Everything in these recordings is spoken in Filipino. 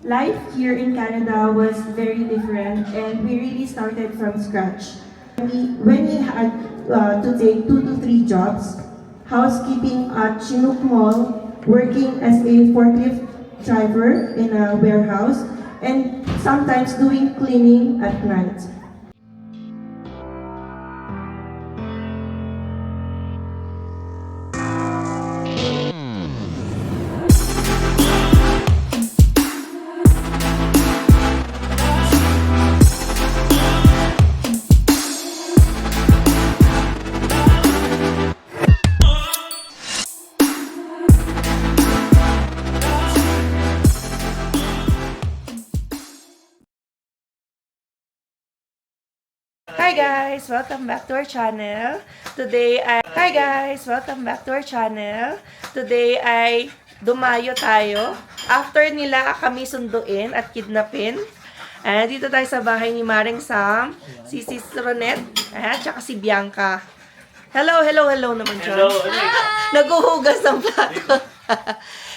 life here in Canada was very different and we really started from scratch. When we had to take 2 to 3 jobs, housekeeping at Chinook Mall, working as a forklift driver in a warehouse, and sometimes doing cleaning at night. Hi guys! Welcome back to our channel. Today ay dumayo tayo. After nila kami sunduin at kidnapin. Dito tayo sa bahay ni Maring Sam, si Sis Ronette, at saka si Bianca. Hello naman dyan. Hello. Naguhugas ng plato.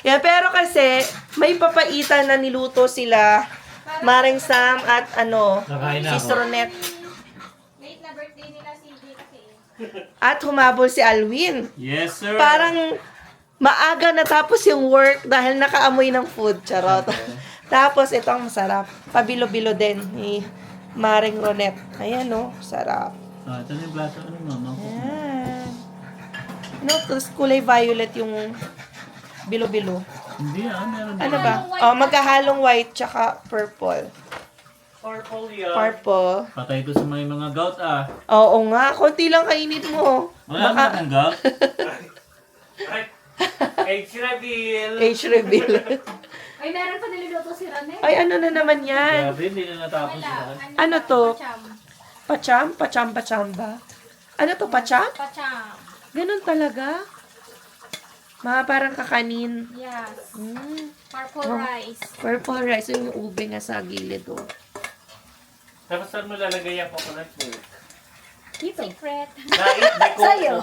Yan, pero kasi may papaitan na niluto sila Maring Sam at Nakain na Sis ako. Ronette. Late na birthday nila si J kasi. At humabol si Alwin. Yes, sir. Parang maaga natapos yung work dahil nakaamoy ng food. Charot. Tapos ito ang masarap. Pabilo-bilo din ni Maring Ronette. Ayan sarap. Ito na yung plato. Ano, mama? Ayan. Tapos kulay violet yung bilo-bilo. Hindi, meron Ano ba? Magkahalong white tsaka purple. Purple yan. Purple. Patay to sa mga gout, Oo nga, konti lang kainit mo. Wala Baka naman ng gout. Age reveal. age reveal. Ay, meron pa niluluto si Rane. Ay, ano na naman yan? Grabe, hindi na natapos Wala. yan. Ano to? Pacham. Pachamba? Ano to, pacham? Pacham. Ganun talaga? Mga parang kakanin. Yes. Oh. Purple rice. Purple rice. Yung ube nga sa gilid, Tapos saan mo lalagay yung coconut milk? Dito. Secret. Lait, may coco. Sa'yo.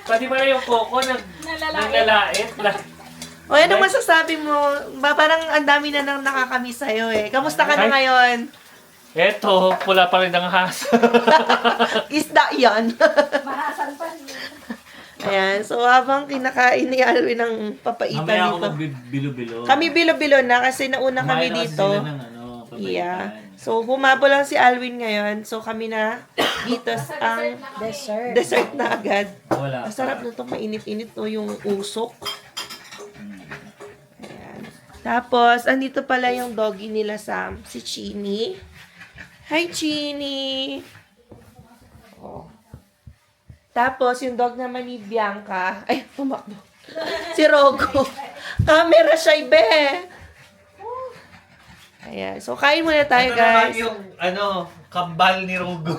Pati ba yung coco naglalait? O, ano masasabi mo? Parang ang dami na nang nakakamiss sa'yo Kamusta ka na ngayon? Eto, pula pa rin ang hasa. Isda yan. Mahasan pa rin. Ayan. So, habang kinakain ni Alwin ng papaitan Mamaya ako dito. magbilo-bilo. Kami bilo-bilo na kasi nauna kami Kumain na kasi dito. sila ng papaitan. Yeah. So, humabol lang si Alwin ngayon. So, kami na dito ang dessert na agad. Wala. Masarap na itong mainit-init yung usok. Ayan. Tapos, andito pala yung doggy nila Sam, si Chini. Hi, Chini! Oh. Tapos, yung dog naman ni Bianca. Ay, tumakbo. Si Rogo. Camera shy, be! Ayan. So, kain muna tayo, Ito naman guys. yung, kambal ni Rugo.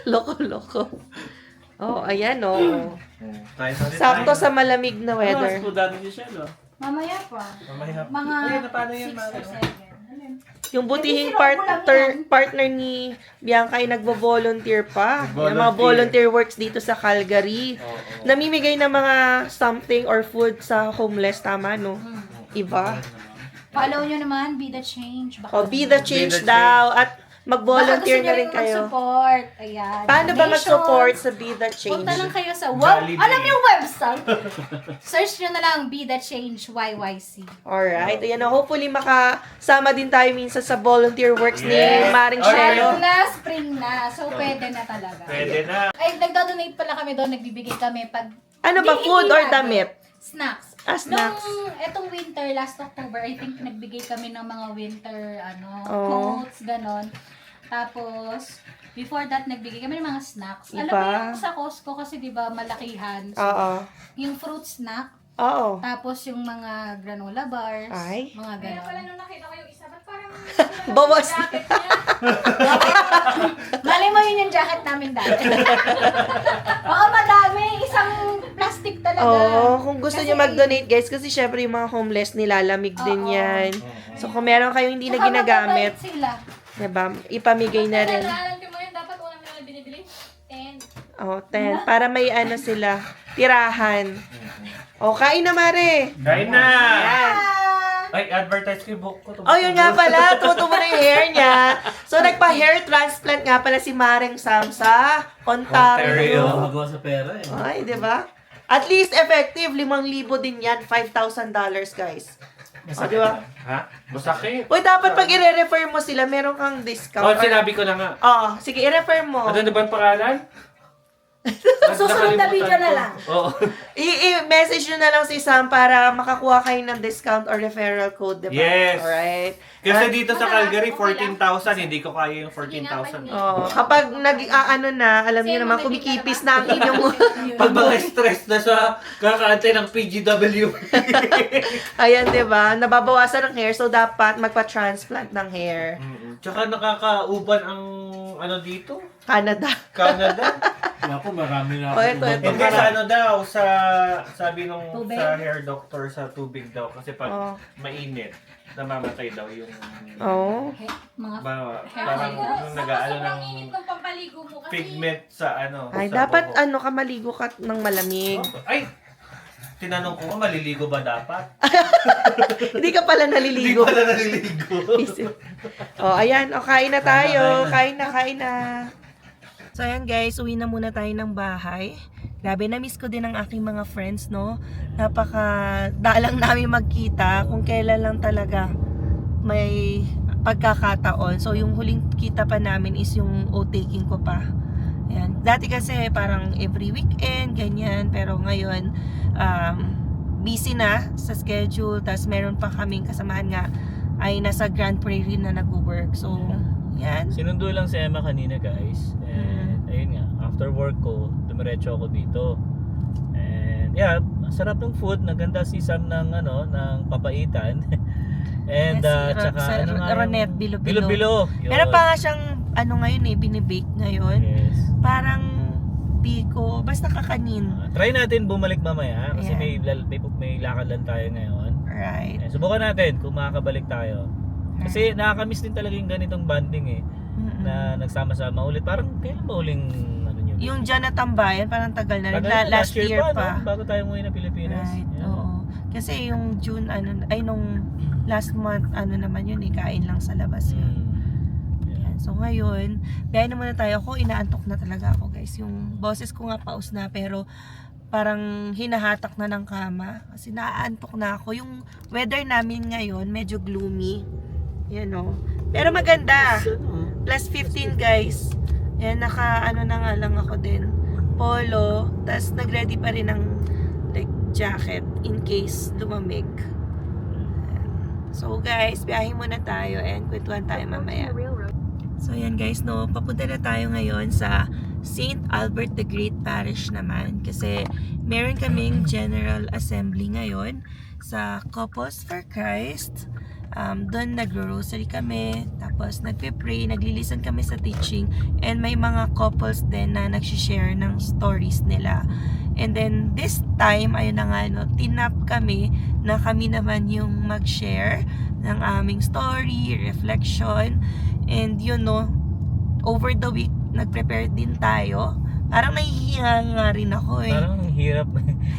Loko-loko. Oh, ayan, Tayo sa Sakto sa malamig na weather. Ano, dami niyo siya, no? Mamaya pa. Mamaya. Mga Ay, paano yan, 6 Mara? or 7. Yung butihing Hindi, si Robo lang partner ni Bianca ay nagvo-volunteer pa. Yung mga Nagvolunteer. volunteer works dito sa Calgary. Oo. Namimigay ng mga something or food sa homeless, tama, no? Iba. Follow nyo naman, Be The Change. O, be the change Be the daw. At mag-volunteer na rin kayo. mag-support. Ayan. Paano ba Donations. mag-support sa Be the Change? Punta lang kayo sa, wow, Jollibee. alam yung website. Search nyo na lang, Be The Change YYC. Alright. Ayan na. Hopefully, makasama din tayo minsan sa volunteer works ni Yes. Maring Alright. Shelo. Lalo na, spring na. So, pwede na talaga. Pwede na. Ay, nagdodonate pala kami doon, nagbibigay kami pag... Ano ba? Hindi, Food hindi or lagi. damit? Snacks. Snacks. Nung etong winter, last October, I think nagbigay kami ng mga winter, Oh. coats, ganon. Tapos, before that, nagbigay kami ng mga snacks. Alam Iba. mo yung sa Costco kasi, di ba, malakihan. So, Oo. yung fruit snack, Oo. tapos yung mga granola bars, Ay. mga ganon. nung nakita ko yung isa, ba't parang Bawas. jacket niya? Mali mo yun yung jacket namin dati. Oo, madami. Isang plastic talaga. Oo, kung gusto Kasi- niyo mag-donate guys, kasi syempre yung mga homeless nilalamig din Oo. yan. So kung meron kayong hindi na Saka ginagamit, mababait sila. diba, ipamigay na rin. Alam ko mo yun, dapat unang nila binibili. And, Oh, 10. Para may ano sila, tirahan. O, kain na, Mare. Kain na! Yan. Ay, advertise ko yung book ko. Oh, yun nga pala. Tumutubo na yung hair niya. So, nagpa-hair transplant nga pala si Maring Sam sa Ontario. Magawa sa pera eh. Ay, di ba? At least effective, 5,000 din yan. $5,000, guys. O, di ba? Ha? Masakit. Uy, dapat pag i-refer mo sila, meron kang discount. Oh, sinabi ko na nga. Oo, sige, i-refer mo. Ano na ba ang pangalan? Susunod na video na lang. Oo. I-message nyo na lang si Sam para makakuha kayo ng discount or referral code, di ba? Yes. Alright. Kasi dito sa Calgary, 14,000. Hindi ko kaya yung 14,000. Oh, kapag ano na, alam niyo naman, kumikipis na ang inyong... Pag mga stress na sa kakaantay ng PGW. Ayan, di ba? Nababawasan ng hair, so dapat magpa-transplant ng hair. Tsaka nakakauban ang ano dito? Canada. Canada. Ako, marami na Oh, ito. Hindi sa ano daw, sabi nung Tubig? sa hair doctor sa tubig daw. Kasi pag Oh. mainit, namamatay daw yung Oh. Mga parang yung nag-aano Sobrang ng init ng pampaligo mo kasi. pigment sa ano. Ay, sa dapat buhok. ka maligo ka ng malamig. Ay! Tinanong ko nga, maliligo ba dapat? Hindi ka pala Hindi naliligo. pala naliligo. Oh, ayan. O, kain na tayo. Kain na. So, ayan guys. Uwi na muna tayo ng bahay. Grabe, na-miss ko din ang aking mga friends, no? Napaka-dalang namin magkita kung kailan lang talaga may pagkakataon. So, yung huling kita pa namin is yung o-taking ko pa. Ayan. Dati kasi parang every weekend, ganyan. Pero ngayon, busy na sa schedule. Tapos meron pa kaming kasamahan nga ay nasa Grand Prairie na nag-work. So, yan. Sinundo lang si Emma kanina guys. And ayun nga, after work ko, dumiretso ako dito. And yeah, sarap ng food. Naganda si Sam ng ng papaitan. And Yes, tsaka sa ano nga yung- Ronet, Bilo-Bilo. Bilo-bilo. Yun. Meron pa nga siyang ngayon binibake ngayon. Yes. Parang biko, basta kakanin. Try natin bumalik mamaya kasi Ayan. may lakad lang tayo ngayon. Right. Subukan natin kung makakabalik tayo. Kasi nakakamiss din talaga yung ganitong banding eh. Mm-mm. Na nagsama-sama ulit. Parang kailan ba uling nyo? Yung dyan na tambayan, parang tagal na rin. Tagal na, Last year pa. no? Bago tayo umuwi na Pilipinas. Right, Yeah. oo. Kasi yung June, nung last month, naman yun, kain lang sa labas yun. Yeah. Yan. So ngayon, biyahe na muna tayo. Ako, inaantok na talaga ako guys. Yung boses ko nga paus na, pero parang hinahatak na ng kama. Kasi naaantok na ako. Yung weather namin ngayon, medyo gloomy. Yan o. Pero maganda. Plus 15 guys. Yan, na nga lang ako din. Polo. Tapos nag-ready pa rin ng like jacket in case lumamig. So guys, biyahe muna tayo and kwentuhan tayo mamaya. So yan guys, no, papunta na tayo ngayon sa St. Albert the Great Parish naman kasi meron kaming General Assembly ngayon sa Couples for Christ. Doon nagro-rosary kami, tapos nagpe-pray, nagli-listen kami sa teaching, and may mga couples din na nagsishare ng stories nila. And then this time, ayun na nga, no, tinap kami na kami naman yung mag-share ng aming story, reflection, and yun, no, over the week, nag-prepare din tayo. Parang nahihiya nga rin ako eh. Parang hirap.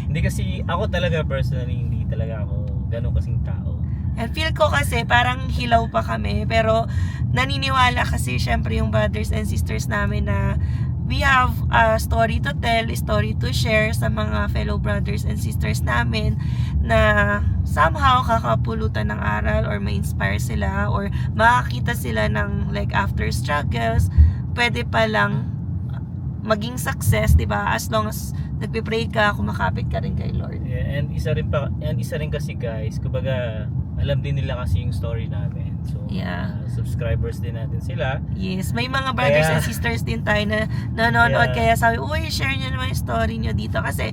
Hindi kasi ako talaga personally, hindi talaga ako ganun kasing tao. And feel ko kasi parang hilaw pa kami, pero naniniwala kasi syempre yung brothers and sisters namin na we have a story to tell, a story to share sa mga fellow brothers and sisters namin na somehow kakapulutan ng aral or ma-inspire sila or makakita sila ng like after struggles, pwede pa lang maging success, 'di ba? As long as nagpe-pray ka, kumakapit ka rin kay Lord. Yeah, and isa rin kasi guys, kumbaga alam din nila kasi yung story namin. So, Yeah. Subscribers din natin sila. Yes, may mga brothers Kaya- and sisters din tayo na nanonood. Yeah. Kaya sabi, uy, share nyo naman yung story nyo dito. Kasi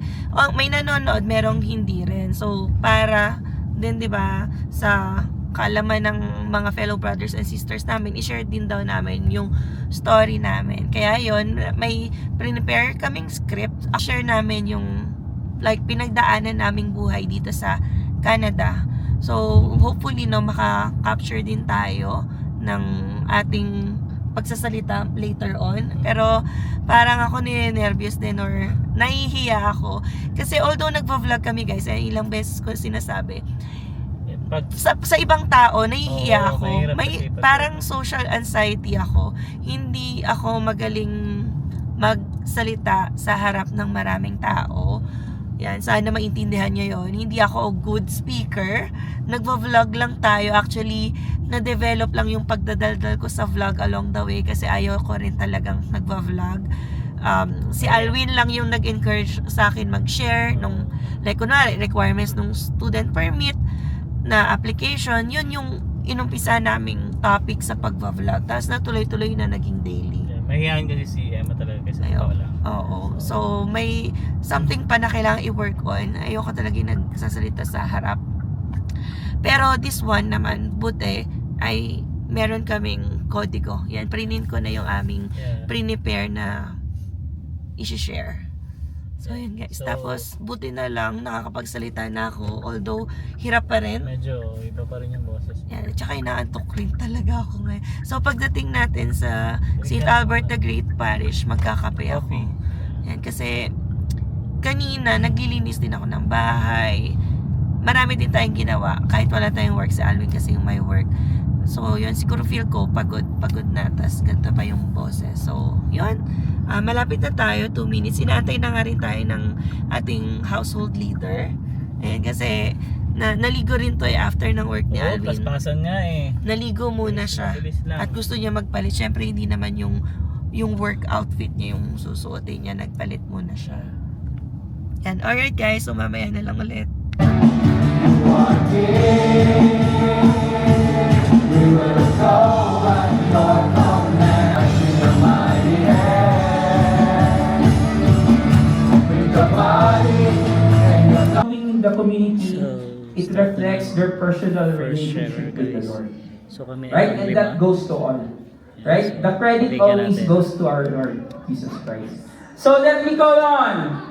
may nanonood, merong hindi rin. So, para din, di ba, sa kaalaman ng mga fellow brothers and sisters namin, i-share din daw namin yung story namin. Kaya yon, may prepare kaming script. Share namin yung like pinagdaanan naming buhay dito sa Canada. So, hopefully, no, maka-capture din tayo ng ating pagsasalita later on. Pero, parang ako ninenervyos din or nahihiya ako. Kasi although nagvo-vlog kami guys, ilang beses ko sinasabi, sa ibang tao, nahihiya Oo, ako. mahirap May kasi pag- parang social anxiety ako. Hindi ako magaling magsalita sa harap ng maraming tao. Yan, sana maintindihan niyo yon. Hindi ako a good speaker. Nagvo-vlog lang tayo. Actually, na-develop lang yung pagdadaldal ko sa vlog along the way kasi ayaw ko rin talagang nagvo-vlog. Si Alwin lang yung nag-encourage sa akin mag-share nung, like kunwari, requirements ng student permit na application. Yun yung inumpisa naming topic sa pagvo-vlog. Tapos natuloy-tuloy na naging daily. Mahihayin kasi si Emma talaga kasi Ayaw. wala. Oo. So, may something pa na kailangan i-work on. Ayoko talaga yung nagsasalita sa harap. Pero this one naman, buti, ay meron kaming kodigo. Yan, prinin ko na yung aming Yeah. prepare na i-share. So, yun guys. So, Tapos, buti na lang, nakakapagsalita na ako. Although, hirap pa rin. medyo iba pa rin yung boses. Yan, tsaka inaantok rin talaga ako ngayon. So, pagdating natin sa St. Albert the Great Parish, magkakape ako. Coffee. Yan, kasi kanina, naglilinis din ako ng bahay. Marami din tayong ginawa. Kahit wala tayong work sa Alvin kasi yung may work. So, yun, siguro feel ko pagod na. Tas, ganito pa yung boses. So, yun. Malapit na tayo, 2 minutes. Inaantay na nga rin tayo ng ating household leader. Ayan, kasi naligo rin to after ng work ni Oo, Alvin. paspasan nga eh. Naligo muna siya. Bilis lang. At gusto niya magpalit. Siyempre, hindi naman yung work outfit niya, yung susuotin niya. Nagpalit muna siya. Yan. Alright guys, so mamaya na lang ulit. Knowing the community, it reflects their personal First share, relationship with the guys. Lord. So kami Right? ang And lima. that goes to all. Right? The credit Bigyan always natin. goes to our Lord, Jesus Christ. So let me call on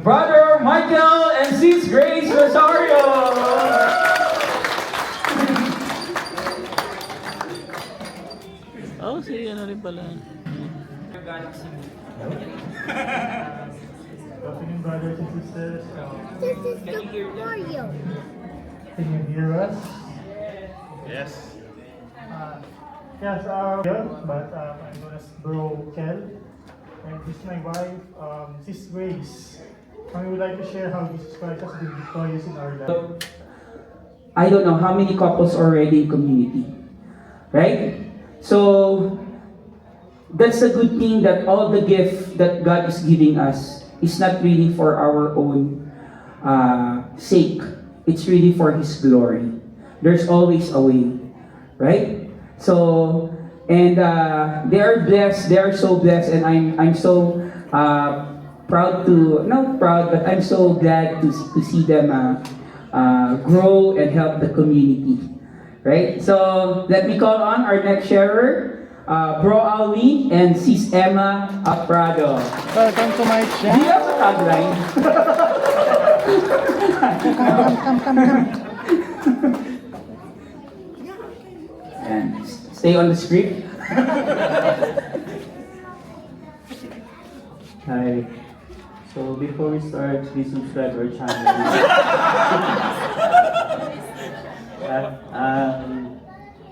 Brother Michael and Sis Grace Rosario. Oh, si ano rin pala. Afternoon, brothers and sisters. This is the Mario. Can you hear us? Yes. Yes, but I'm known as Bro Kel. And this is my wife, Sis Grace. And we would like to share how Jesus Christ has been victorious in our life. I don't know how many couples already in community. Right? So, that's a good thing that all the gift that God is giving us is not really for our own sake. It's really for His glory. There's always a way. Right? So, and they are blessed. They are so blessed, and I'm so proud to, not proud, but I'm so glad to see them grow and help the community. Right? So, let me call on our next sharer, Bro Alwi and Sis Emma Aprado. Welcome to my Do you have a tagline? And stay on the script. Hi. So before we start, please subscribe our channel.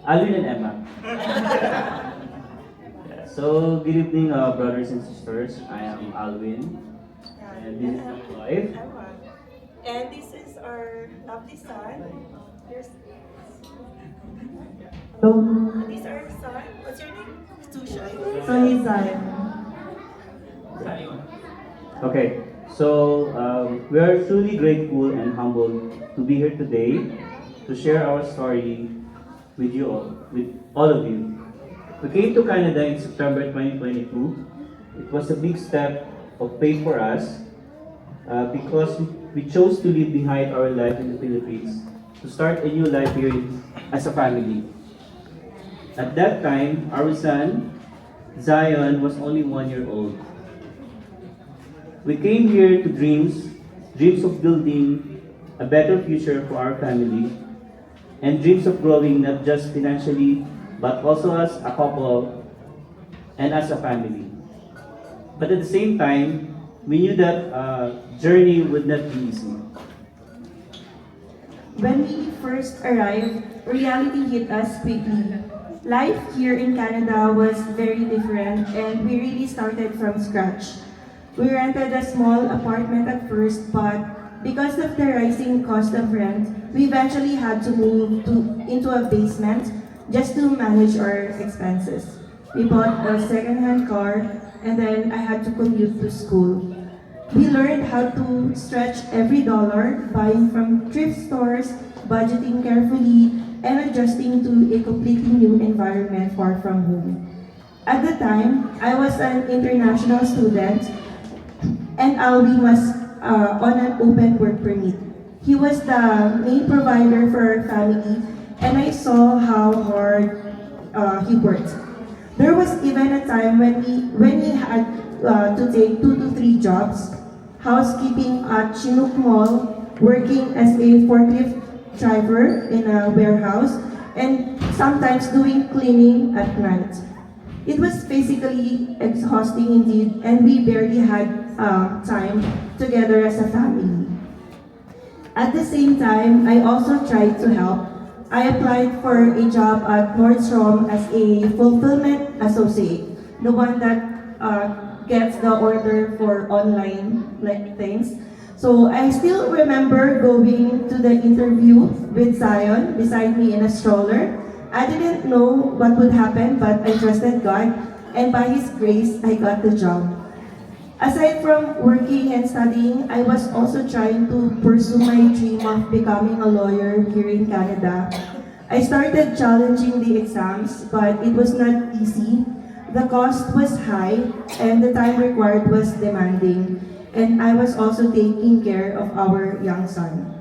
Alvin and Emma. Yeah, so good evening, brothers and sisters. I am Alvin, and this is my wife. And this is our lovely son. Here's This is our son. What's your name? Sushan. So, he's Okay, so we are truly grateful and humbled to be here today to share our story with you all, with all of you. We came to Canada in September 2022. It was a big step of faith for us because we chose to leave behind our life in the Philippines to start a new life here as a family. At that time, our son, Zion, was only 1 year old. We came here to dreams of building a better future for our family, and dreams of growing not just financially, but also as a couple and as a family. But at the same time, we knew that journey would not be easy. when we first arrived, reality hit us quickly. Life here in Canada was very different and we really started from scratch. We rented a small apartment at first, but because of the rising cost of rent, we eventually had to move into a basement just to manage our expenses. We bought a second-hand car and then I had to commute to school. We learned how to stretch every dollar, buying from thrift stores, budgeting carefully, and adjusting to a completely new environment far from home. At the time, I was an international student and Alvin was on an open work permit. He was the main provider for our family and I saw how hard he worked. There was even a time when he had to take 2 to 3 jobs, housekeeping at Chinook Mall, working as a forklift driver in a warehouse, and sometimes doing cleaning at night. It was physically exhausting indeed, and we barely had time together as a family. At the same time, I also tried to help. I applied for a job at Nordstrom as a fulfillment associate, the one that gets the order for online things. So I still remember going to the interview with Zion beside me in a stroller. I didn't know what would happen, but I trusted God, and by His grace, I got the job. Aside from working and studying, I was also trying to pursue my dream of becoming a lawyer here in Canada. I started challenging the exams, but it was not easy. The cost was high, and the time required was demanding, and I was also taking care of our young son.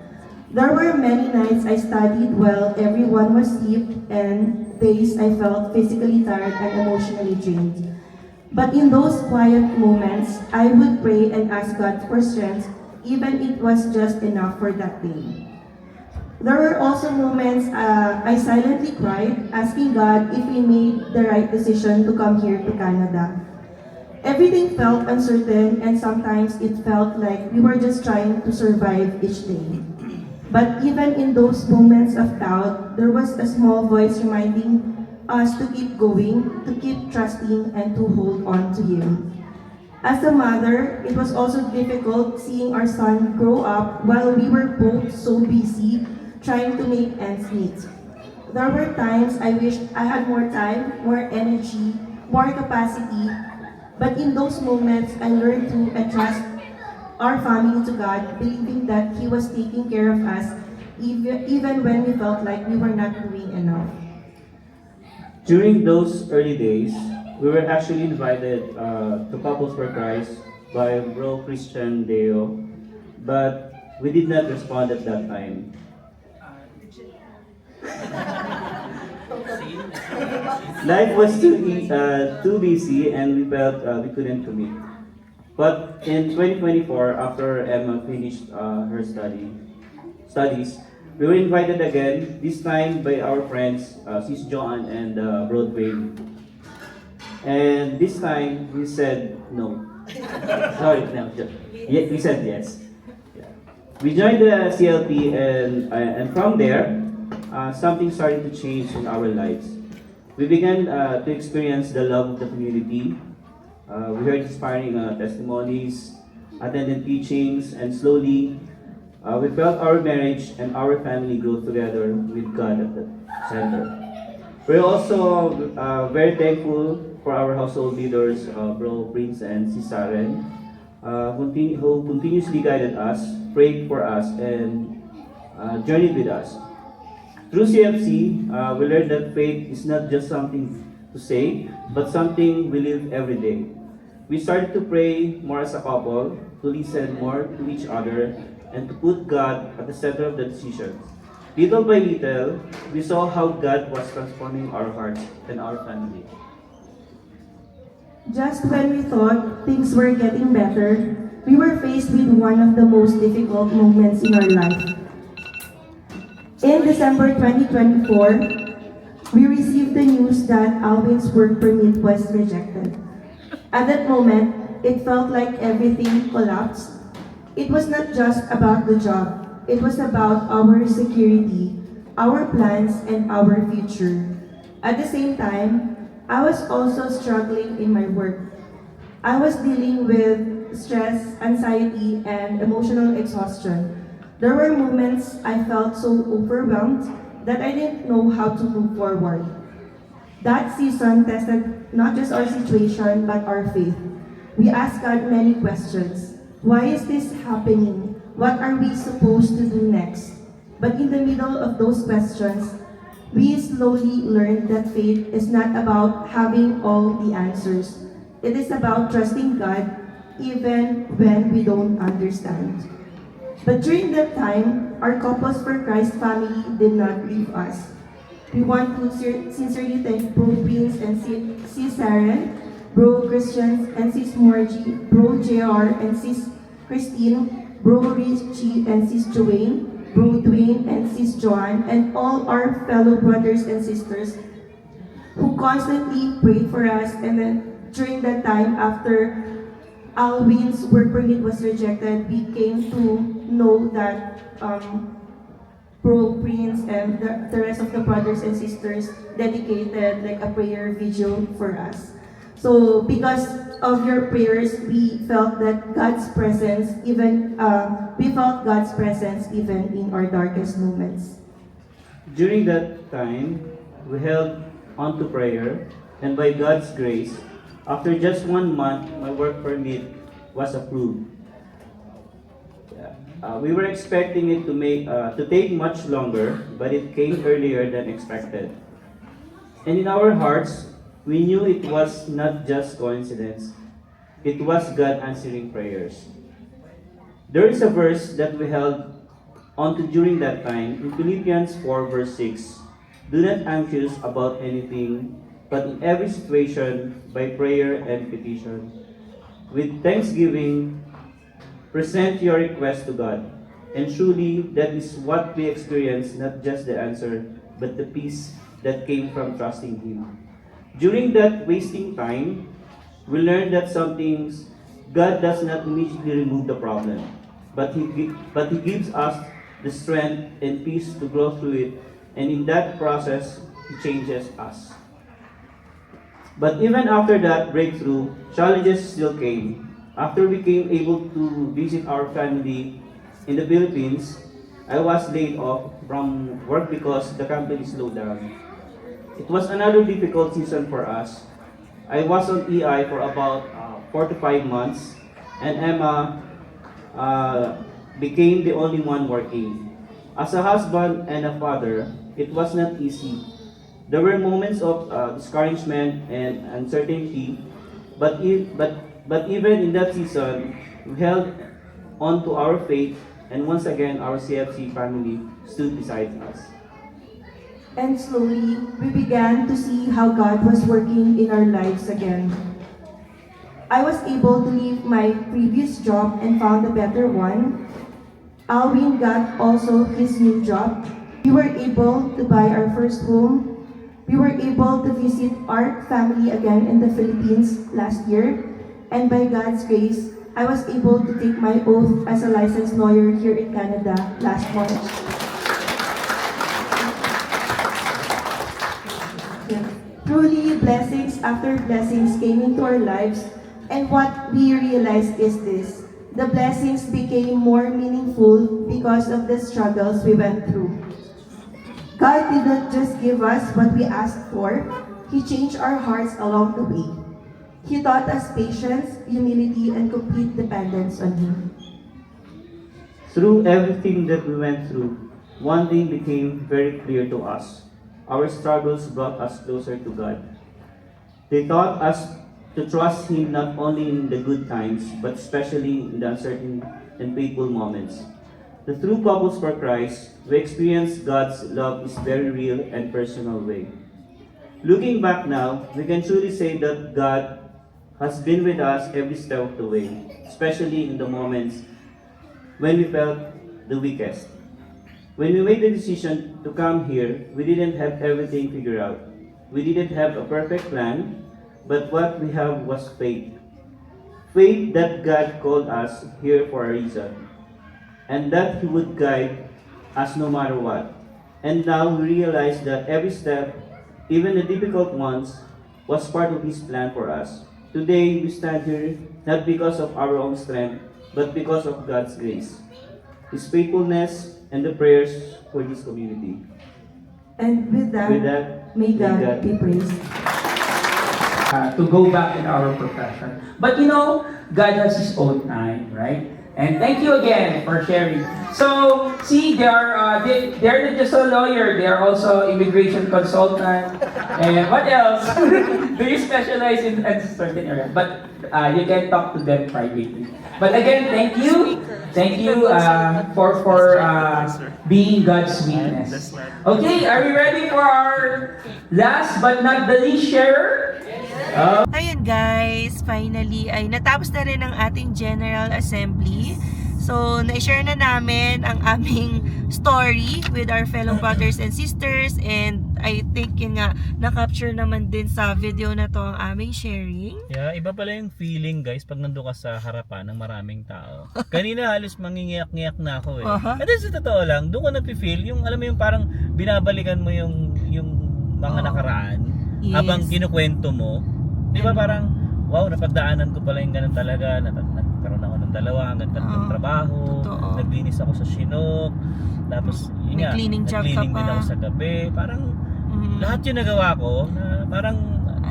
There were many nights I studied while everyone was asleep, and days I felt physically tired and emotionally drained. But in those quiet moments, I would pray and ask God for strength, even if it was just enough for that day. There were also moments I silently cried, asking God if we made the right decision to come here to Canada. Everything felt uncertain, and sometimes it felt like we were just trying to survive each day. But even in those moments of doubt, there was a small voice reminding us to keep going, to keep trusting, and to hold on to Him. As a mother, it was also difficult seeing our son grow up while we were both so busy trying to make ends meet. There were times I wished I had more time, more energy, more capacity, but in those moments, I learned to entrust our family to God, believing that He was taking care of us even when we felt like we were not doing enough. During those early days, we were actually invited to Couples for Christ by Bro Christian Deo, but we did not respond at that time. Life was too busy and we felt we couldn't commit. But in 2024, after Emma finished her studies, we were invited again, this time by our friends, Sis Joanne and Bro Dwayne. And this time, we said no. Sorry, no, we said yes. We joined the CLP and from there, something started to change in our lives. We began to experience the love of the community. We heard inspiring testimonies, attended teachings, and slowly we felt our marriage and our family grow together with God at the center. We're also very thankful for our household leaders, Bro Prince and Cisaren, who continuously guided us, prayed for us, and journeyed with us. Through CFC, we learned that faith is not just something to say, but something we live every day. We started to pray more as a couple, to listen more to each other, and to put God at the center of the decisions. Little by little, we saw how God was transforming our hearts and our family. Just when we thought things were getting better, we were faced with one of the most difficult moments in our life. In December 2024, we received the news that Alvin's work permit was rejected. At that moment, it felt like everything collapsed. It was not just about the job. it was about our security, our plans, and our future. At the same time, I was also struggling in my work. I was dealing with stress, anxiety, and emotional exhaustion. There were moments I felt so overwhelmed that I didn't know how to move forward. That season tested not just our situation, but our faith. We asked God many questions. Why is this happening? What are we supposed to do next? But in the middle of those questions, we slowly learned that faith is not about having all the answers. It is about trusting God even when we don't understand. But during that time, our Couples for Christ family did not leave us. We want to sincerely thank Bro Prince and Sis Saren, Bro Christians and Sis Morgie, Bro JR and Sis Christine, Bro Richie and Sis Joanne, Bro Dwayne and Sis Joanne, and all our fellow brothers and sisters who constantly prayed for us. And then during that time, after Alwin's work permit was rejected, we came to know that Bro Prince and the rest of the brothers and sisters dedicated like a prayer vigil for us. So because of your prayers, we felt that God's presence even in our darkest moments. During that time, we held on to prayer, and by God's grace, after just 1 month, my work permit was approved. We were expecting it to take much longer, but it came earlier than expected. And in our hearts, we knew it was not just coincidence. It was God answering prayers. There is a verse that we held onto during that time in Philippians 4 verse 6. Do not anxious about anything, but in every situation, by prayer and petition, with thanksgiving, present your request to God. And truly, that is what we experience, not just the answer, but the peace that came from trusting Him. During that wasting time, we learned that some things God does not immediately remove the problem, but He gives us the strength and peace to grow through it, and in that process, He changes us. But even after that breakthrough, challenges still came. After we came able to visit our family in the Philippines, I was laid off from work because the company slowed down. It was another difficult season for us. I was on EI for about 4 to 5 months, and Emma became the only one working. As a husband and a father, it was not easy. There were moments of discouragement and uncertainty, but even in that season, we held on to our faith, and once again, our CFC family stood beside us. And slowly, we began to see how God was working in our lives again. I was able to leave my previous job and found a better one. Alwin got also his new job. We were able to buy our first home. We were able to visit our family again in the Philippines last year. And by God's grace, I was able to take my oath as a licensed lawyer here in Canada last March. Yeah. Truly, blessings after blessings came into our lives, and what we realized is this: the blessings became more meaningful because of the struggles we went through. God did not just give us what we asked for, He changed our hearts along the way. He taught us patience, humility, and complete dependence on Him. Through everything that we went through, one thing became very clear to us. Our struggles brought us closer to God. They taught us to trust Him not only in the good times, but especially in the uncertain and painful moments. The true Couples for Christ, we experience God's love is very real and personal way. Looking back now, we can truly say that God has been with us every step of the way, especially in the moments when we felt the weakest. When we made the decision to come here, we didn't have everything figured out. We didn't have a perfect plan, but what we have was faith. Faith that God called us here for a reason. and that He would guide us no matter what. And now we realize that every step, even the difficult ones, was part of His plan for us. Today we stand here not because of our own strength, but because of God's grace, His faithfulness, and the prayers for this community. And with that, may God be praised. To go back in our profession. But you know, God has His own time, right? And thank you again for sharing. So, see, they're not just a lawyer, they are also immigration consultant. And what else? Do you specialize in a certain area? But you can talk to them privately. But again, thank you. Thank you for being God's witness. Okay, are we ready for our last but not the least sharer? Ayun guys, finally ay natapos na rin ang ating General Assembly. So, na-share na namin ang aming story with our fellow brothers and sisters, and I think yun nga, na-capture naman din sa video na to ang aming sharing. Yeah, iba pala yung feeling guys pag nandun ka sa harapan ng maraming tao. Kanina halos mangingiyak-ngiyak na ako eh. And then sa totoo lang, doon ko na-feel yung alam mo yung parang binabalikan mo yung mga nakaraan habang kinukwento mo. Di ba parang, wow, napagdaanan ko pala yung ganun talaga, nagkaroon ako ng 2 hanggang 3 trabaho, naglinis ako sa Chinook, tapos yun nga, Nag-cleaning job ka nag-cleaning din pa. ako sa gabi, parang lahat yung nagawa ko, na parang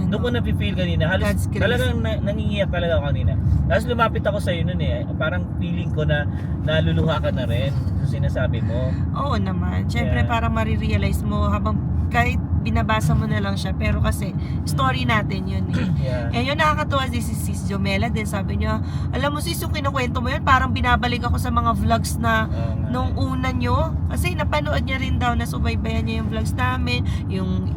doon ko na-feel kanina, halos God's grace. talagang nangingiyak talaga ako kanina. Tapos lumapit ako sa iyo noon eh, parang feeling ko na naluluha ka na rin sa sinasabi mo. Oo naman. Siyempre, Yeah. parang marirealize mo habang kahit binabasa mo na lang siya, pero kasi story natin yun eh. Yeah. And yun nakakatuwa din si Sis Jomela din, sabi niya, alam mo sis, yung kinukwento mo yun, parang binabalik ako sa mga vlogs na nung una nyo. Kasi napanood niya rin daw, nasubaybayan niya yung vlogs namin, yung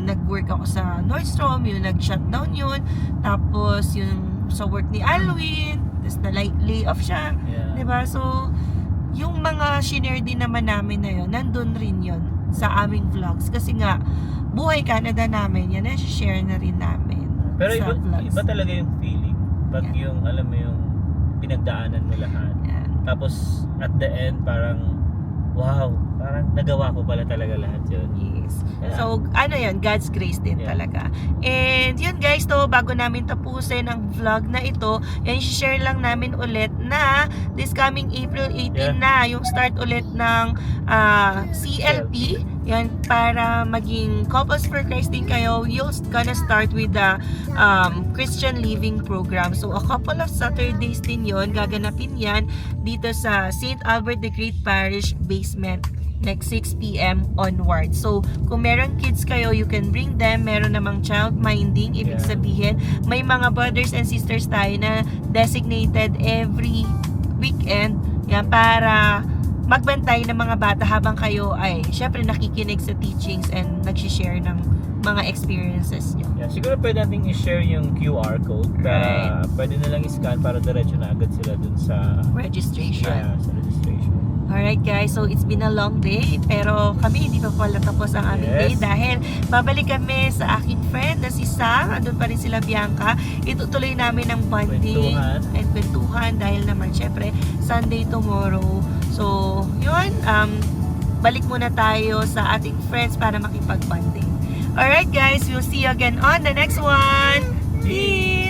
nag-work ako sa Nordstrom, yung nag-shutdown yun, tapos yung sa work ni Alwin, tapos na-lay off siya. Yeah. Diba? So, yung mga shinare din naman namin na yun, nandun rin yun sa aming vlogs. Kasi nga, buhay Canada namin, yan, na-share na rin namin. Pero sa vlogs. iba talaga yung feeling pag Yeah. yung alam mo yung pinagdaanan mo lahat. Yan. Tapos at the end parang wow, parang nagawa ko pala talaga lahat yun. Yes. Yeah. So, ano yan, God's grace din Yeah. talaga. And yun guys, to bago namin tapusin ang vlog na ito, yan, share lang namin ulit na this coming April 18 na, yung start ulit ng CLP. Yan, para maging Couples for Christ din kayo, you're gonna start with the Christian Living Program. So, a couple of Saturdays din yon, gaganapin yan dito sa St. Albert the Great Parish basement, like 6 p.m. onward. So, kung meron kids kayo, you can bring them. Meron namang child minding, ibig sabihin, may mga brothers and sisters tayo na designated every weekend, yan, para magbantay ng mga bata habang kayo ay syempre nakikinig sa teachings and nag-share ng mga experiences nyo. Yeah, siguro pwede natin i-share yung QR code para pwede na lang i-scan para diretso na agad sila dun sa Registration. Yeah, sa registration. Alright guys, so it's been a long day, pero kami hindi pa pala tapos ang aming day dahil babalik kami sa aking friend na si Sam, andun pa rin sila Bianca. Itutuloy namin ang bonding and kwentuhan dahil naman syempre Sunday tomorrow. So yun, balik muna tayo sa ating friends para makipag-bonding. Alright guys, we'll see you again on the next one. Peace!